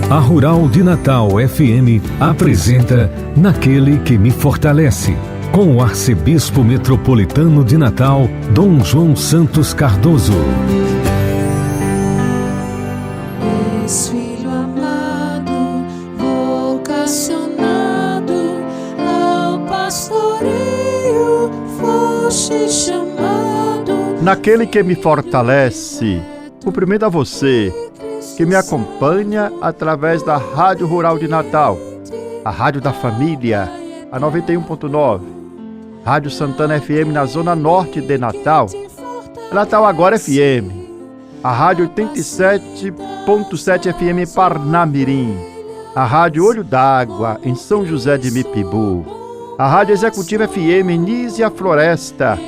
A Rural de Natal FM apresenta Naquele que me fortalece, com o arcebispo metropolitano de Natal, Dom João Santos Cardoso. És filho amado, vocacionado ao pastoreio, foste chamado. Naquele que me fortalece, cumprimento a você que me acompanha através da Rádio Rural de Natal, a Rádio da Família, a 91.9, Rádio Santana FM na Zona Norte de Natal, Natal Agora FM, a Rádio 87.7 FM em Parnamirim, a Rádio Olho d'Água em São José de Mipibu, a Rádio Executiva FM em Nísia Floresta,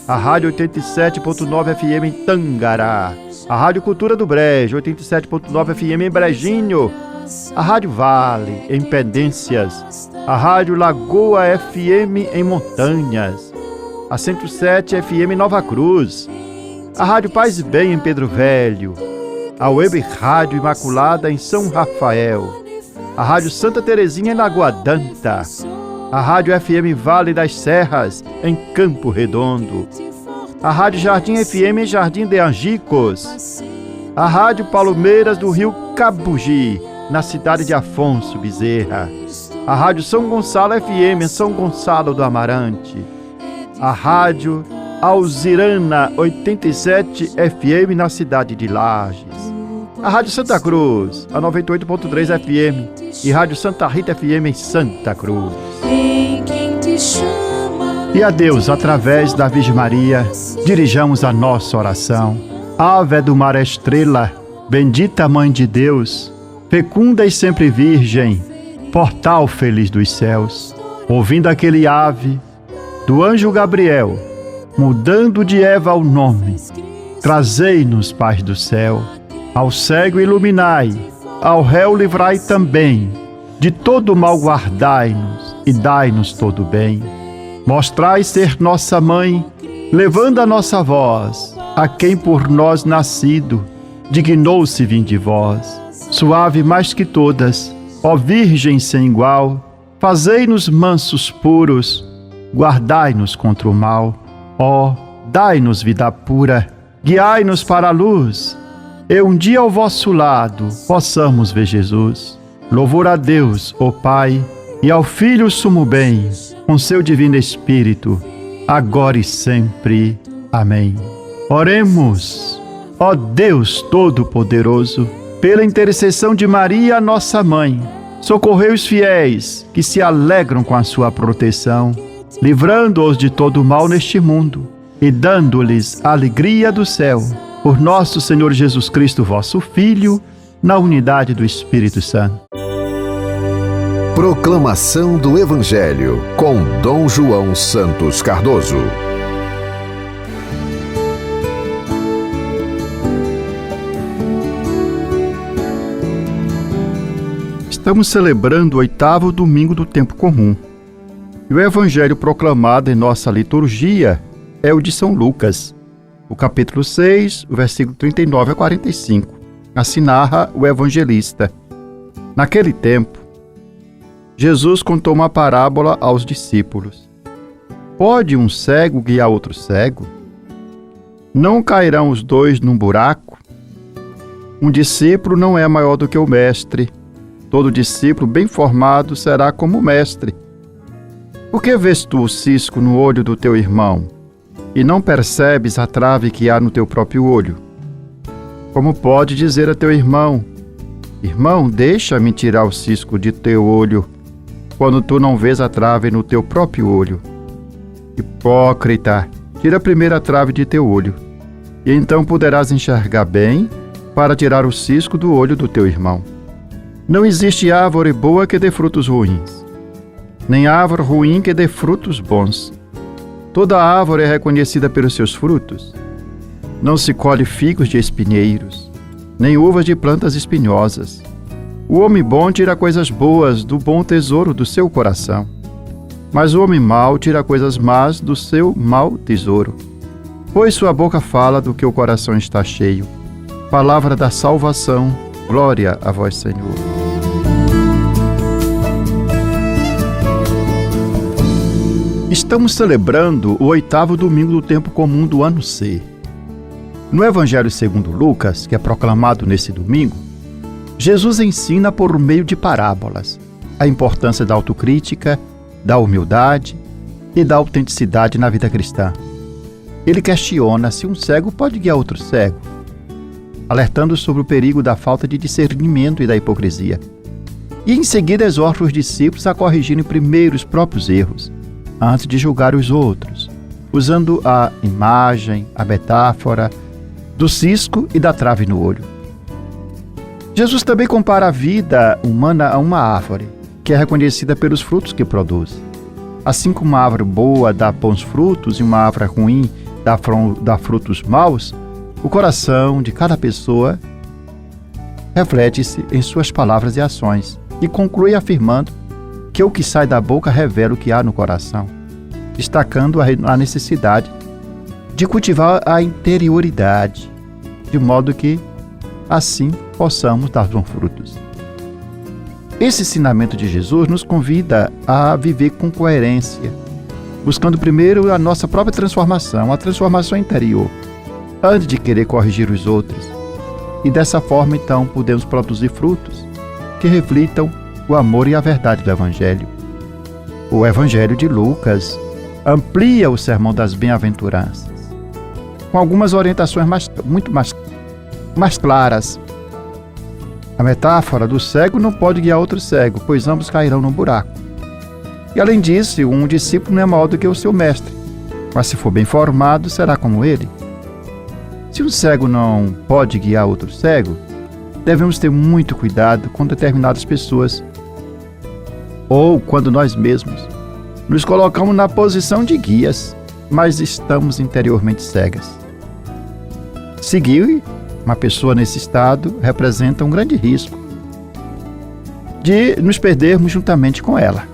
a Rádio 87.9 FM em Tangará, a Rádio Cultura do Brejo, 87.9 FM em Brejinho, a Rádio Vale, em Pendências, a Rádio Lagoa FM em Montanhas, a 107 FM em Nova Cruz, a Rádio Paz e Bem em Pedro Velho, a Web Rádio Imaculada em São Rafael, a Rádio Santa Terezinha em Lagoa Danta, a Rádio FM Vale das Serras em Campo Redondo, a Rádio Jardim FM em Jardim de Angicos, a Rádio Palmeiras do Rio Cabugi, na cidade de Afonso Bezerra, a Rádio São Gonçalo FM em São Gonçalo do Amarante, a Rádio Alzirana 87 FM na cidade de Lages, a Rádio Santa Cruz, a 98.3 FM e Rádio Santa Rita FM em Santa Cruz. E a Deus, através da Virgem Maria, dirijamos a nossa oração. Ave do mar estrela, bendita Mãe de Deus, fecunda e sempre virgem, portal feliz dos céus. Ouvindo aquele ave do anjo Gabriel, mudando de Eva o nome, trazei-nos paz do céu. Ao cego iluminai, ao réu livrai também, de todo mal guardai-nos e dai-nos todo bem. Mostrai ser nossa mãe, levando a nossa voz, a quem por nós nascido, dignou-se vir de vós. Suave mais que todas, ó Virgem sem igual, fazei-nos mansos puros, guardai-nos contra o mal. Ó, dai-nos vida pura, guiai-nos para a luz, e um dia ao vosso lado possamos ver Jesus. Louvor a Deus, ó Pai, e ao Filho sumo bem, com seu divino Espírito, agora e sempre. Amém. Oremos. Ó Deus Todo-Poderoso, pela intercessão de Maria, nossa Mãe, socorrei os fiéis que se alegram com a sua proteção, livrando-os de todo mal neste mundo e dando-lhes a alegria do céu. Por nosso Senhor Jesus Cristo, vosso Filho, na unidade do Espírito Santo. Proclamação do Evangelho com Dom João Santos Cardoso. Estamos celebrando o 8º domingo do tempo comum. E o Evangelho proclamado em nossa liturgia é o de São Lucas, o capítulo 6, o versículo 39 a 45. Assim narra o evangelista. Naquele tempo, Jesus contou uma parábola aos discípulos. Pode um cego guiar outro cego? Não cairão os dois num buraco? Um discípulo não é maior do que o mestre. Todo discípulo bem formado será como o mestre. Por que vês tu o cisco no olho do teu irmão, e não percebes a trave que há no teu próprio olho? Como pode dizer a teu irmão: irmão, deixa-me tirar o cisco de teu olho, quando tu não vês a trave no teu próprio olho? Hipócrita, tira primeiro a trave de teu olho, e então poderás enxergar bem para tirar o cisco do olho do teu irmão. Não existe árvore boa que dê frutos ruins, nem árvore ruim que dê frutos bons. Toda árvore é reconhecida pelos seus frutos. Não se colhe figos de espinheiros, nem uvas de plantas espinhosas. O homem bom tira coisas boas do bom tesouro do seu coração, mas o homem mau tira coisas más do seu mau tesouro. Pois sua boca fala do que o coração está cheio. Palavra da salvação, glória a vós, Senhor. Estamos celebrando o 8º domingo do tempo comum do ano C. No Evangelho segundo Lucas, que é proclamado nesse domingo, Jesus ensina por meio de parábolas a importância da autocrítica, da humildade e da autenticidade na vida cristã. Ele questiona se um cego pode guiar outro cego, alertando sobre o perigo da falta de discernimento e da hipocrisia. E em seguida exorta os discípulos a corrigirem primeiro os próprios erros, antes de julgar os outros, usando a imagem, a metáfora do cisco e da trave no olho. Jesus também compara a vida humana a uma árvore, que é reconhecida pelos frutos que produz. Assim como uma árvore boa dá bons frutos e uma árvore ruim dá frutos maus, o coração de cada pessoa reflete-se em suas palavras e ações, e conclui afirmando que o que sai da boca revela o que há no coração, destacando a necessidade de cultivar a interioridade, de modo que, assim, possamos dar bons frutos. Esse ensinamento de Jesus nos convida a viver com coerência, buscando primeiro a nossa própria transformação, a transformação interior, antes de querer corrigir os outros. E dessa forma, então, podemos produzir frutos que reflitam o amor e a verdade do Evangelho. O Evangelho de Lucas amplia o sermão das bem-aventuranças, com algumas orientações muito mais claras. A metáfora do cego não pode guiar outro cego, pois ambos cairão no buraco. E além disso, um discípulo não é maior do que o seu mestre, mas se for bem formado, será como ele. Se um cego não pode guiar outro cego, devemos ter muito cuidado com determinadas pessoas, ou quando nós mesmos nos colocamos na posição de guias, mas estamos interiormente cegas. Seguir uma pessoa nesse estado representa um grande risco de nos perdermos juntamente com ela.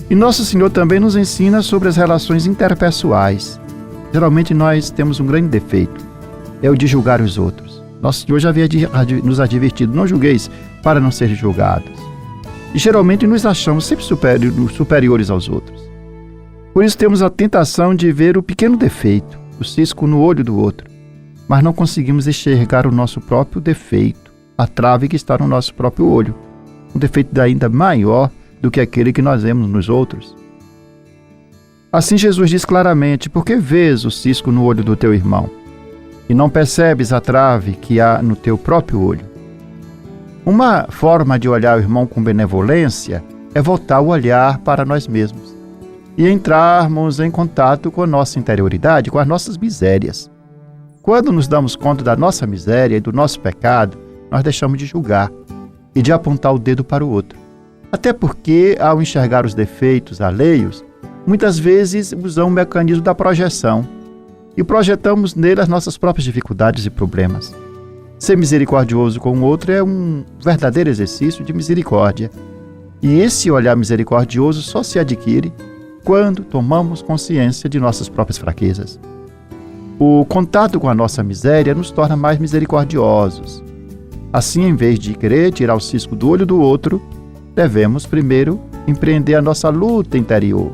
E Nosso Senhor também nos ensina sobre as relações interpessoais. Geralmente nós temos um grande defeito, é o de julgar os outros. Nosso Senhor já havia nos advertido: não julgueis para não serem julgados. E geralmente nos achamos sempre superiores aos outros. Por isso temos a tentação de ver o pequeno defeito, o cisco no olho do outro, mas não conseguimos enxergar o nosso próprio defeito, a trave que está no nosso próprio olho, um defeito ainda maior do que aquele que nós vemos nos outros. Assim Jesus diz claramente: por que vês o cisco no olho do teu irmão e não percebes a trave que há no teu próprio olho? Uma forma de olhar o irmão com benevolência é voltar o olhar para nós mesmos e entrarmos em contato com a nossa interioridade, com as nossas misérias. Quando nos damos conta da nossa miséria e do nosso pecado, nós deixamos de julgar e de apontar o dedo para o outro. Até porque, ao enxergar os defeitos alheios, muitas vezes usamos o mecanismo da projeção e projetamos nele as nossas próprias dificuldades e problemas. Ser misericordioso com o outro é um verdadeiro exercício de misericórdia. E esse olhar misericordioso só se adquire quando tomamos consciência de nossas próprias fraquezas. O contato com a nossa miséria nos torna mais misericordiosos. Assim, em vez de querer tirar o cisco do olho do outro, devemos primeiro empreender a nossa luta interior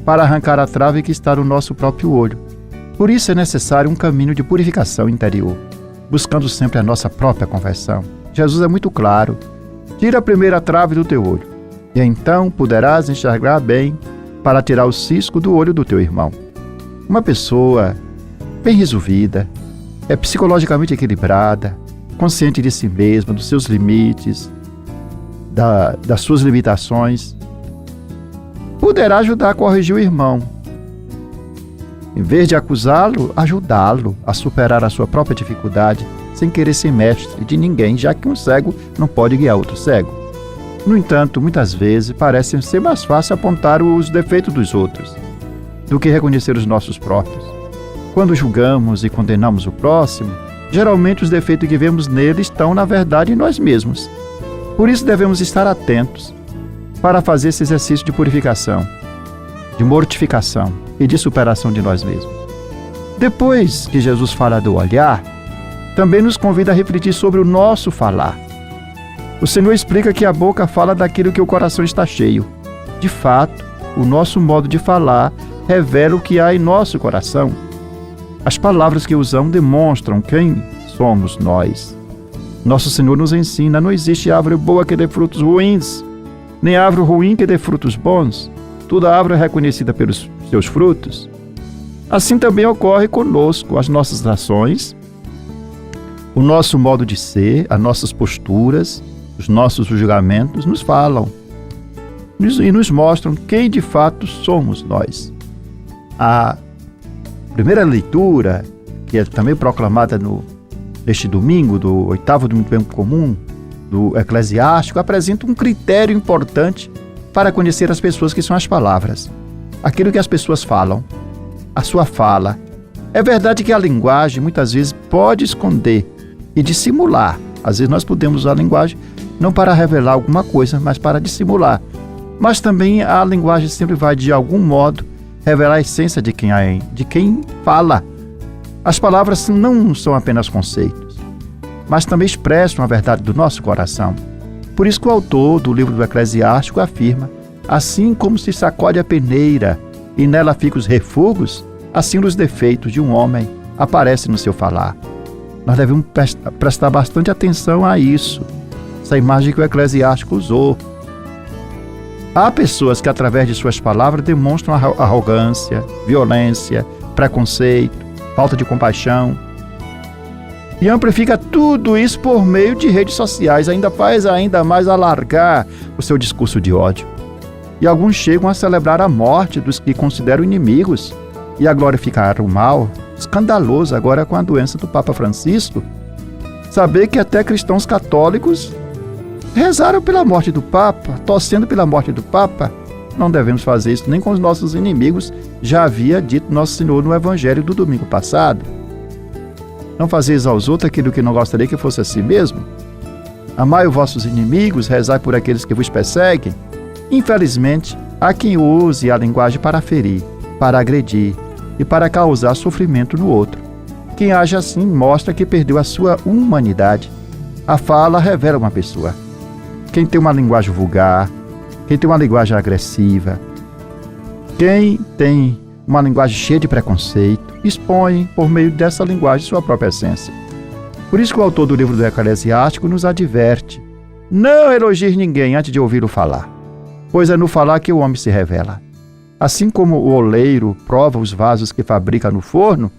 para arrancar a trave que está no nosso próprio olho. Por isso é necessário um caminho de purificação interior, buscando sempre a nossa própria conversão. Jesus é muito claro: tira primeiro a trave do teu olho, e então poderás enxergar bem para tirar o cisco do olho do teu irmão. Uma pessoa bem resolvida, é psicologicamente equilibrada, consciente de si mesma, dos seus limites, das suas limitações, poderá ajudar a corrigir o irmão. Em vez de acusá-lo, ajudá-lo a superar a sua própria dificuldade, sem querer ser mestre de ninguém, já que um cego não pode guiar outro cego. No entanto, muitas vezes parece ser mais fácil apontar os defeitos dos outros do que reconhecer os nossos próprios. Quando julgamos e condenamos o próximo, geralmente os defeitos que vemos nele estão, na verdade, em nós mesmos. Por isso devemos estar atentos para fazer esse exercício de purificação, de mortificação e de superação de nós mesmos. Depois que Jesus fala do olhar, também nos convida a refletir sobre o nosso falar. O Senhor explica que a boca fala daquilo que o coração está cheio. De fato, o nosso modo de falar revela o que há em nosso coração. As palavras que usamos demonstram quem somos nós. Nosso Senhor nos ensina: não existe árvore boa que dê frutos ruins, nem árvore ruim que dê frutos bons. Toda árvore é reconhecida pelos seus frutos. Assim também ocorre conosco. As nossas ações, o nosso modo de ser, as nossas posturas, os nossos julgamentos nos falam e nos mostram quem de fato somos nós. A primeira leitura, que é também proclamada neste domingo, do 8º domingo do tempo comum, do Eclesiástico, apresenta um critério importante para conhecer as pessoas, que são as palavras. Aquilo que as pessoas falam, a sua fala. É verdade que a linguagem muitas vezes pode esconder e dissimular. Às vezes nós podemos usar a linguagem não para revelar alguma coisa, mas para dissimular. Mas também a linguagem sempre vai, de algum modo, revelar a essência de quem fala. As palavras não são apenas conceitos, mas também expressam a verdade do nosso coração. Por isso que o autor do livro do Eclesiástico afirma: assim como se sacode a peneira e nela ficam os refugos, assim os defeitos de um homem aparecem no seu falar. Nós devemos prestar bastante atenção a isso, essa imagem que o Eclesiástico usou. Há pessoas que, através de suas palavras, demonstram arrogância, violência, preconceito, falta de compaixão. E amplifica tudo isso por meio de redes sociais, faz ainda mais alargar o seu discurso de ódio. E alguns chegam a celebrar a morte dos que consideram inimigos e a glorificar o mal. Escandaloso agora com a doença do Papa Francisco saber que até cristãos católicos rezaram pela morte do Papa, torcendo pela morte do Papa. Não devemos fazer isso nem com os nossos inimigos, já havia dito Nosso Senhor no Evangelho do domingo passado. Não fazeis aos outros aquilo que não gostaria que fosse a si mesmo. Amai os vossos inimigos, rezai por aqueles que vos perseguem. Infelizmente, há quem use a linguagem para ferir, para agredir e para causar sofrimento no outro. Quem age assim mostra que perdeu a sua humanidade. A fala revela uma pessoa. Quem tem uma linguagem vulgar, quem tem uma linguagem agressiva, quem tem uma linguagem cheia de preconceito, expõe por meio dessa linguagem sua própria essência. Por isso que o autor do livro do Eclesiástico nos adverte: não elogies ninguém antes de ouvi-lo falar, pois é no falar que o homem se revela. Assim como o oleiro prova os vasos que fabrica no forno,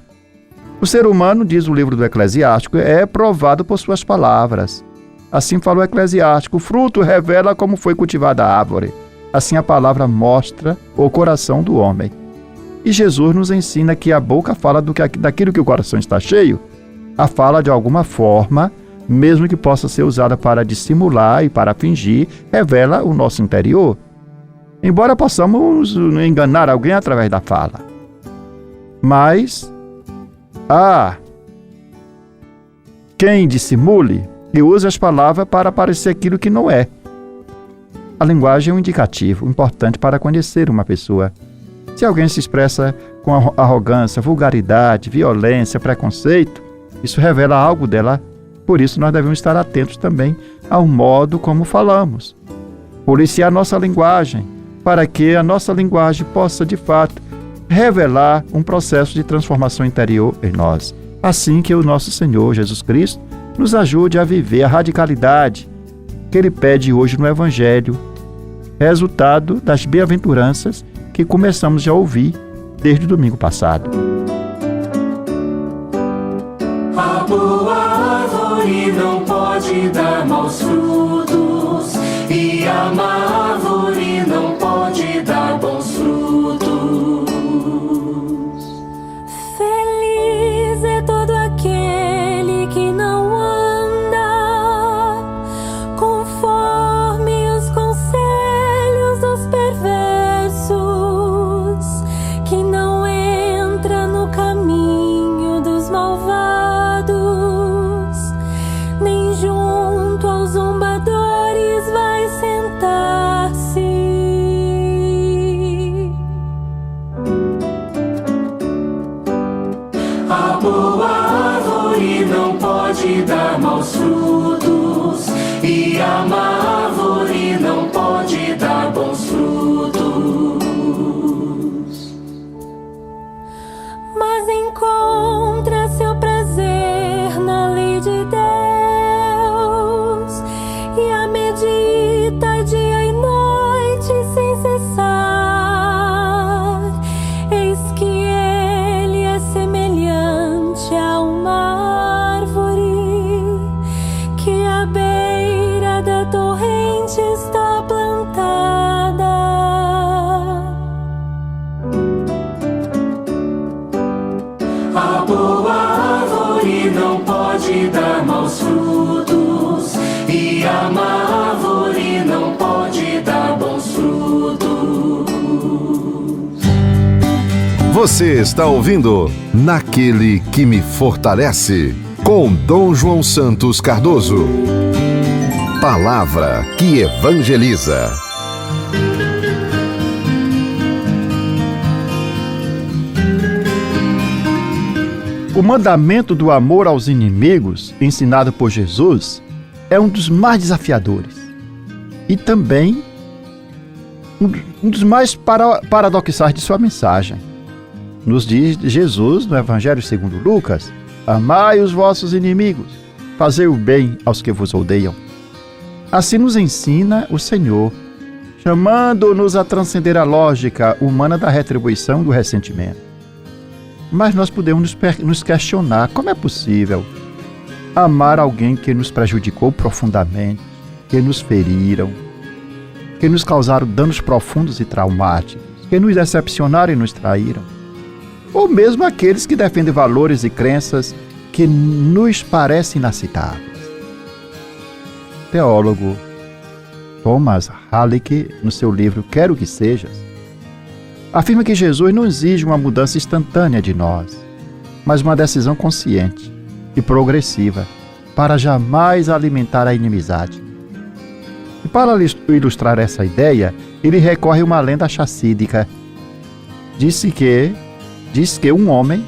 o ser humano, diz o livro do Eclesiástico, é provado por suas palavras. Assim fala o Eclesiástico: o fruto revela como foi cultivada a árvore. Assim a palavra mostra o coração do homem. E Jesus nos ensina que a boca fala daquilo que o coração está cheio. A fala, de alguma forma, mesmo que possa ser usada para dissimular e para fingir, revela o nosso interior. Embora possamos enganar alguém através da fala. Mas há quem dissimule e use as palavras para parecer aquilo que não é. A linguagem é um indicativo importante para conhecer uma pessoa. Se alguém se expressa com arrogância, vulgaridade, violência, preconceito, isso revela algo dela. Por isso nós devemos estar atentos também ao modo como falamos. Policiar a nossa linguagem, para que a nossa linguagem possa, de fato, revelar um processo de transformação interior em nós. Assim que o nosso Senhor Jesus Cristo nos ajude a viver a radicalidade que Ele pede hoje no Evangelho, resultado das bem-aventuranças que começamos já a ouvir desde o domingo passado. A boa árvore não pode dar maus frutos, e a má árvore não pode dar bons frutos. Feliz é todo aquele que não anda conforme os conselhos dos perversos, que não entra no caminho dos malvados, nem junto aos zombadores vai sentar-se. A boa árvore não pode dar maus frutos, e a má árvore não pode dar bons frutos. torrente está plantada. A boa árvore não pode dar maus frutos, e a má árvore não pode dar bons frutos. Você está ouvindo Naquele que me fortalece, com Dom João Santos Cardoso. Palavra que evangeliza. O mandamento do amor aos inimigos, ensinado por Jesus, é um dos mais desafiadores e também um dos mais paradoxais de sua mensagem. Nos diz Jesus no Evangelho segundo Lucas: amai os vossos inimigos, fazei o bem aos que vos odeiam. Assim nos ensina o Senhor, chamando-nos a transcender a lógica humana da retribuição e do ressentimento. Mas nós podemos nos questionar: como é possível amar alguém que nos prejudicou profundamente, que nos feriram, que nos causaram danos profundos e traumáticos, que nos decepcionaram e nos traíram? Ou mesmo aqueles que defendem valores e crenças que nos parecem inaceitáveis. O teólogo Thomas Halleck, no seu livro Quero que Sejas, afirma que Jesus não exige uma mudança instantânea de nós, mas uma decisão consciente e progressiva para jamais alimentar a inimizade. E para ilustrar essa ideia, ele recorre a uma lenda chacídica. Diz que um homem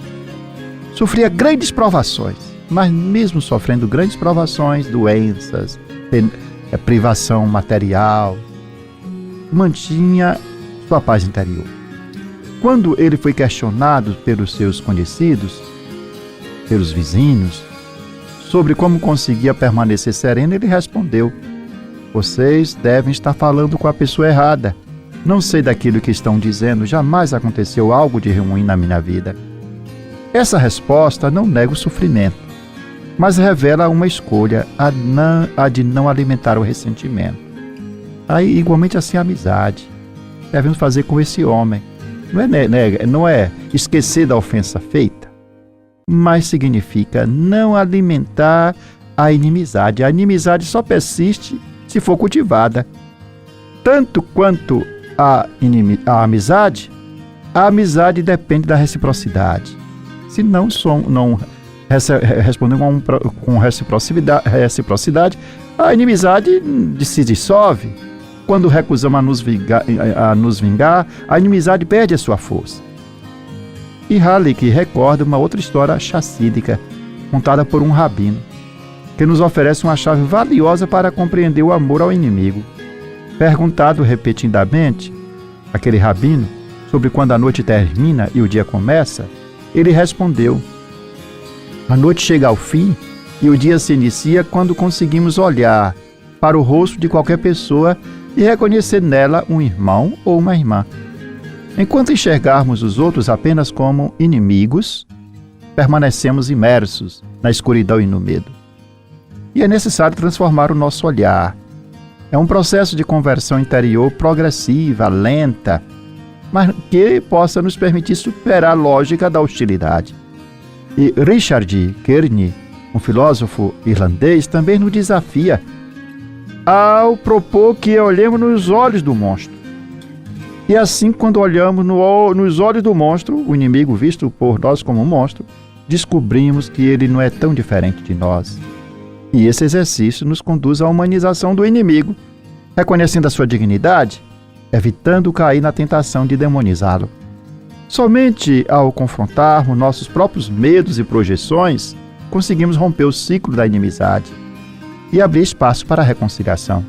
sofria grandes provações, mas mesmo sofrendo grandes provações, doenças, privação material, mantinha sua paz interior. Quando ele foi questionado pelos seus conhecidos, pelos vizinhos, sobre como conseguia permanecer sereno, ele respondeu: vocês devem estar falando com a pessoa errada. Não sei daquilo que estão dizendo, jamais aconteceu algo de ruim na minha vida. Essa resposta não nega o sofrimento, mas revela uma escolha, a de não alimentar o ressentimento. Aí, igualmente assim, a amizade. Devemos fazer com esse homem. Não é esquecer da ofensa feita, mas significa não alimentar a inimizade. A inimizade só persiste se for cultivada. Tanto quanto a amizade depende da reciprocidade. Se não respondemos com reciprocidade, a inimizade se dissolve. Quando recusamos a nos vingar, a inimizade perde a sua força. E Halleck recorda uma outra história chacídica, contada por um rabino, que nos oferece uma chave valiosa para compreender o amor ao inimigo. Perguntado repetidamente, aquele rabino, sobre quando a noite termina e o dia começa, ele respondeu: a noite chega ao fim e o dia se inicia quando conseguimos olhar para o rosto de qualquer pessoa e reconhecer nela um irmão ou uma irmã. Enquanto enxergarmos os outros apenas como inimigos, permanecemos imersos na escuridão e no medo. E é necessário transformar o nosso olhar. É um processo de conversão interior progressiva, lenta, mas que possa nos permitir superar a lógica da hostilidade. E Richard Kearney, um filósofo irlandês, também nos desafia ao propor que olhemos nos olhos do monstro. E assim, quando olhamos nos olhos do monstro, o inimigo visto por nós como um monstro, descobrimos que ele não é tão diferente de nós. E esse exercício nos conduz à humanização do inimigo, reconhecendo a sua dignidade, evitando cair na tentação de demonizá-lo. Somente ao confrontarmos nossos próprios medos e projeções, conseguimos romper o ciclo da inimizade e abrir espaço para a reconciliação.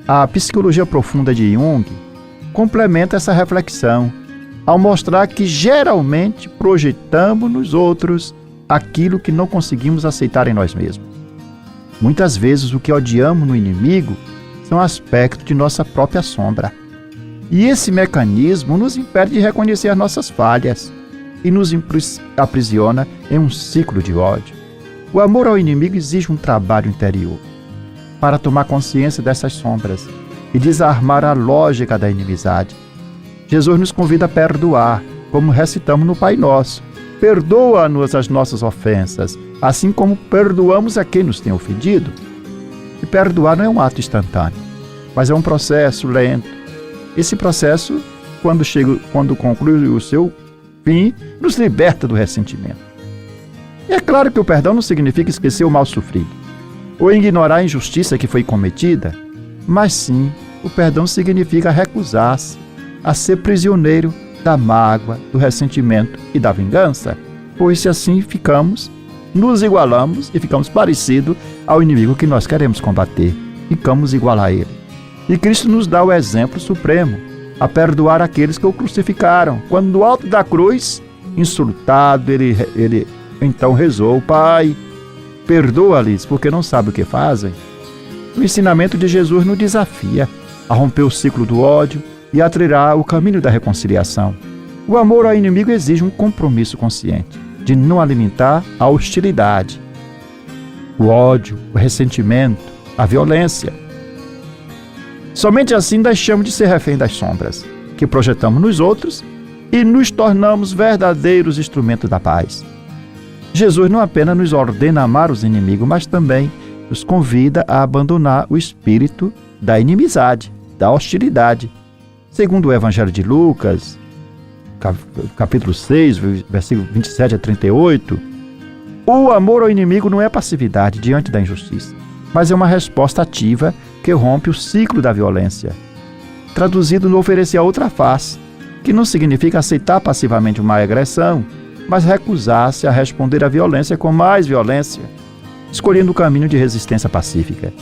A psicologia profunda de Jung complementa essa reflexão, ao mostrar que geralmente projetamos nos outros aquilo que não conseguimos aceitar em nós mesmos. Muitas vezes o que odiamos no inimigo são aspectos de nossa própria sombra. E esse mecanismo nos impede de reconhecer as nossas falhas e nos aprisiona em um ciclo de ódio. O amor ao inimigo exige um trabalho interior. para tomar consciência dessas sombras e desarmar a lógica da inimizade. Jesus nos convida a perdoar, como recitamos no Pai Nosso. Perdoa-nos as nossas ofensas, assim como perdoamos a quem nos tem ofendido. E perdoar não é um ato instantâneo, mas é um processo lento. Esse processo, quando conclui o seu fim, nos liberta do ressentimento. E é claro que o perdão não significa esquecer o mal sofrido, ou ignorar a injustiça que foi cometida, mas sim, o perdão significa recusar-se a ser prisioneiro da mágoa, do ressentimento e da vingança, pois se assim nos igualamos e ficamos parecidos ao inimigo que nós queremos combater, ficamos igual a ele. E Cristo nos dá o exemplo supremo, a perdoar aqueles que o crucificaram, quando do alto da cruz, insultado, ele então rezou: Pai, perdoa-lhes, porque não sabem o que fazem. O ensinamento de Jesus nos desafia a romper o ciclo do ódio e a trilhar o caminho da reconciliação. O amor ao inimigo exige um compromisso consciente de não alimentar a hostilidade, o ódio, o ressentimento, a violência. Somente assim deixamos de ser refém das sombras que projetamos nos outros e nos tornamos verdadeiros instrumentos da paz. Jesus não apenas nos ordena amar os inimigos, mas também nos convida a abandonar o espírito da inimizade, da hostilidade. Segundo o Evangelho de Lucas, capítulo 6, versículo 27 a 38, o amor ao inimigo não é passividade diante da injustiça, mas é uma resposta ativa que rompe o ciclo da violência. Traduzido no oferecer a outra face, que não significa aceitar passivamente uma agressão, mas recusar-se a responder à violência com mais violência, escolhendo o caminho de resistência pacífica.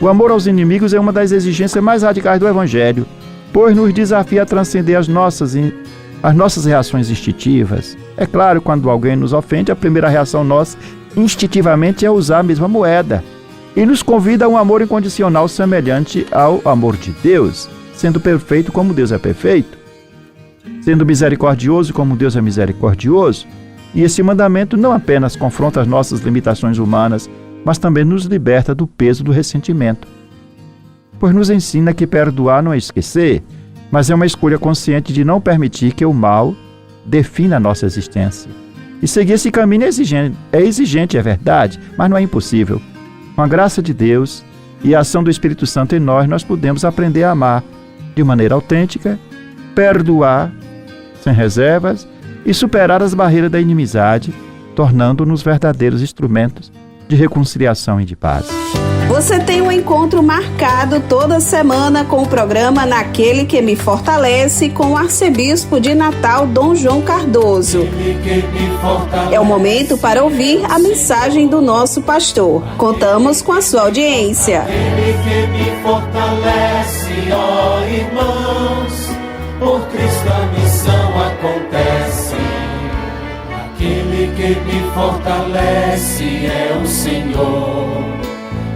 O amor aos inimigos é uma das exigências mais radicais do Evangelho, pois nos desafia a transcender as nossas reações instintivas. É claro, quando alguém nos ofende, a primeira reação nossa, instintivamente, é usar a mesma moeda. E nos convida a um amor incondicional semelhante ao amor de Deus, sendo perfeito como Deus é perfeito, sendo misericordioso como Deus é misericordioso. E esse mandamento não apenas confronta as nossas limitações humanas, mas também nos liberta do peso do ressentimento, pois nos ensina que perdoar não é esquecer, mas é uma escolha consciente de não permitir que o mal defina a nossa existência. E seguir esse caminho é exigente, é verdade, mas não é impossível. Com a graça de Deus e a ação do Espírito Santo em nós podemos aprender a amar de maneira autêntica, perdoar sem reservas e superar as barreiras da inimizade, tornando-nos verdadeiros instrumentos de reconciliação e de paz. Você tem um encontro marcado toda semana com o programa Naquele que me Fortalece, com o arcebispo de Natal, Dom João Cardoso. É o momento para ouvir a mensagem do nosso pastor. Contamos com a sua audiência. Aquele que me fortalece, ó irmãos, por Cristo a missão acontece. Aquele que me fortalece é o Senhor.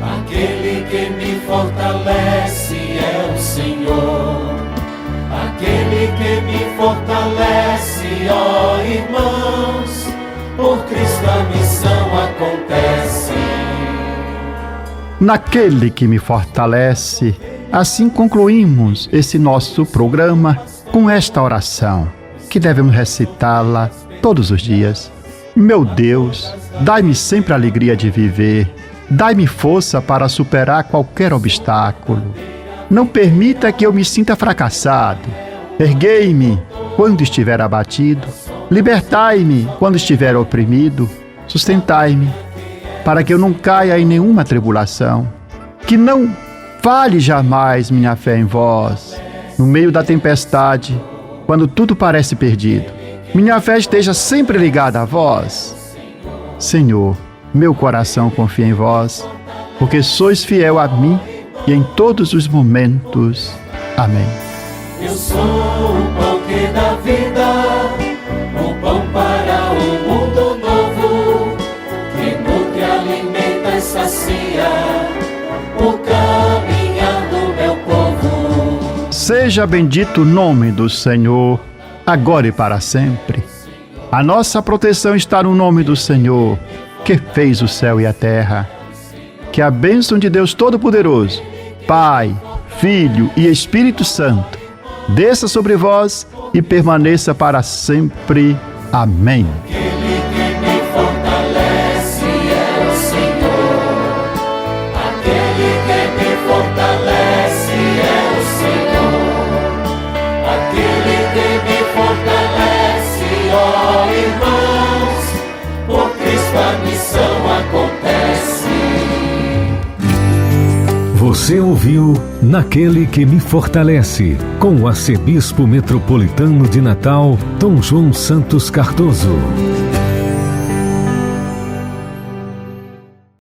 Aquele que me fortalece é o Senhor. Aquele que me fortalece, ó irmãos, por Cristo a missão acontece. Naquele que me fortalece, assim concluímos esse nosso programa com esta oração, que devemos recitá-la todos os dias. Meu Deus, dai-me sempre a alegria de viver. Dai-me força para superar qualquer obstáculo. Não permita que eu me sinta fracassado. Erguei-me quando estiver abatido. Libertai-me quando estiver oprimido. Sustentai-me para que eu não caia em nenhuma tribulação. Que não falhe jamais minha fé em vós. No meio da tempestade, quando tudo parece perdido, minha fé esteja sempre ligada a vós. Senhor, meu coração confia em vós, porque sois fiel a mim e em todos os momentos. Amém. Eu sou o pão que dá vida, o pão para um mundo novo, que nutre, alimenta e sacia o caminhar do meu povo. Seja bendito o nome do Senhor, agora e para sempre. A nossa proteção está no nome do Senhor, que fez o céu e a terra. que a bênção de Deus Todo-Poderoso, Pai, Filho e Espírito Santo, desça sobre vós e permaneça para sempre. Amém. Aquele que me fortalece é o Senhor. Aquele que me fortalece é o Senhor. Aquele que me fortalece, ó irmãos, por Cristo a missão acontece. Você ouviu Naquele que me fortalece, com o arcebispo metropolitano de Natal, Dom João Santos Cardoso.